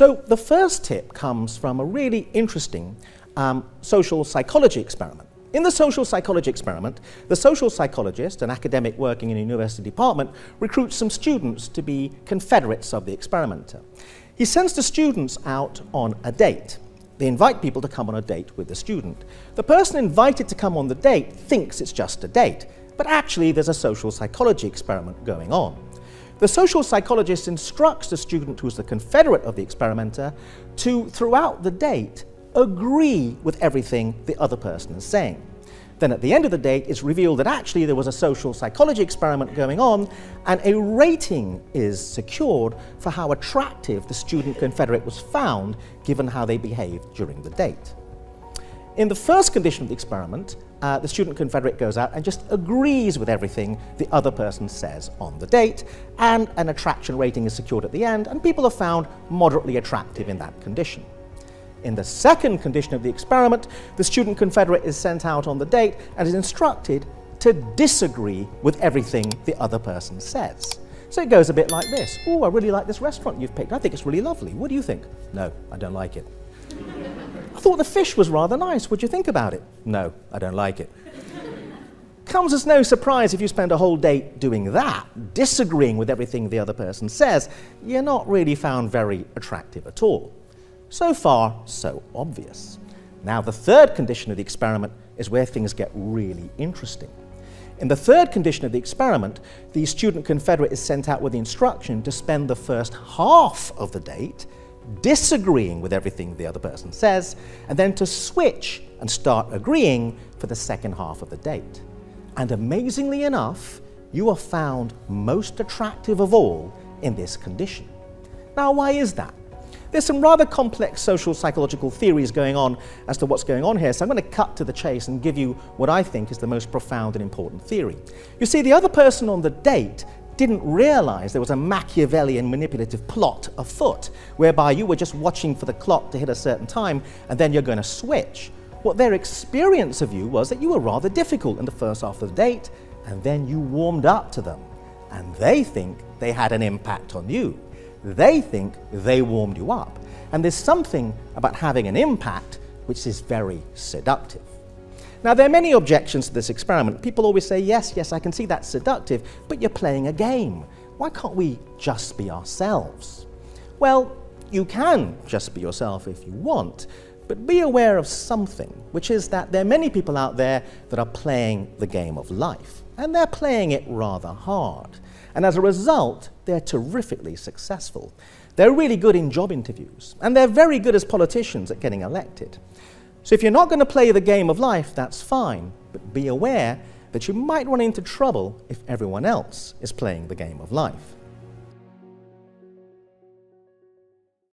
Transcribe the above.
So the first tip comes from a really interesting social psychology experiment. In the social psychology experiment, the social psychologist, an academic working in a university department, recruits some students to be confederates of the experimenter. He sends the students out on a date. They invite people to come on a date with the student. The person invited to come on the date thinks it's just a date, but actually there's a social psychology experiment going on. The social psychologist instructs the student who's the confederate of the experimenter to, throughout the date, agree with everything the other person is saying. Then at the end of the date, it's revealed that actually there was a social psychology experiment going on, and a rating is secured for how attractive the student confederate was found, given how they behaved during the date. In the first condition of the experiment, the student confederate goes out and just agrees with everything the other person says on the date, and an attraction rating is secured at the end, and people are found moderately attractive in that condition. In the second condition of the experiment, the student confederate is sent out on the date and is instructed to disagree with everything the other person says. So it goes a bit like this. Oh, I really like this restaurant you've picked. I think it's really lovely. What do you think? No, I don't like it. I thought the fish was rather nice. What do you think about it? No, I don't like it. Comes as no surprise if you spend a whole date doing that, disagreeing with everything the other person says, you're not really found very attractive at all. So far, so obvious. Now, the third condition of the experiment is where things get really interesting. In the third condition of the experiment, the student confederate is sent out with the instruction to spend the first half of the date disagreeing with everything the other person says, and then to switch and start agreeing for the second half of the date. And amazingly enough, you are found most attractive of all in this condition. Now, why is that? There's some rather complex social psychological theories going on as to what's going on here, so I'm going to cut to the chase and give you what I think is the most profound and important theory. You see, the other person on the date didn't realize there was a Machiavellian manipulative plot afoot, whereby you were just watching for the clock to hit a certain time and then you're going to switch. What their experience of you was that you were rather difficult in the first half of the date, and then you warmed up to them, and they think they had an impact on you. They think they warmed you up. And there's something about having an impact which is very seductive. Now, there are many objections to this experiment. People always say, yes, I can see that's seductive, but you're playing a game. Why can't we just be ourselves? Well, you can just be yourself if you want, but be aware of something, which is that there are many people out there that are playing the game of life, and they're playing it rather hard. And as a result, they're terrifically successful. They're really good in job interviews, and they're very good as politicians at getting elected. So if you're not going to play the game of life, that's fine, but be aware that you might run into trouble if everyone else is playing the game of life.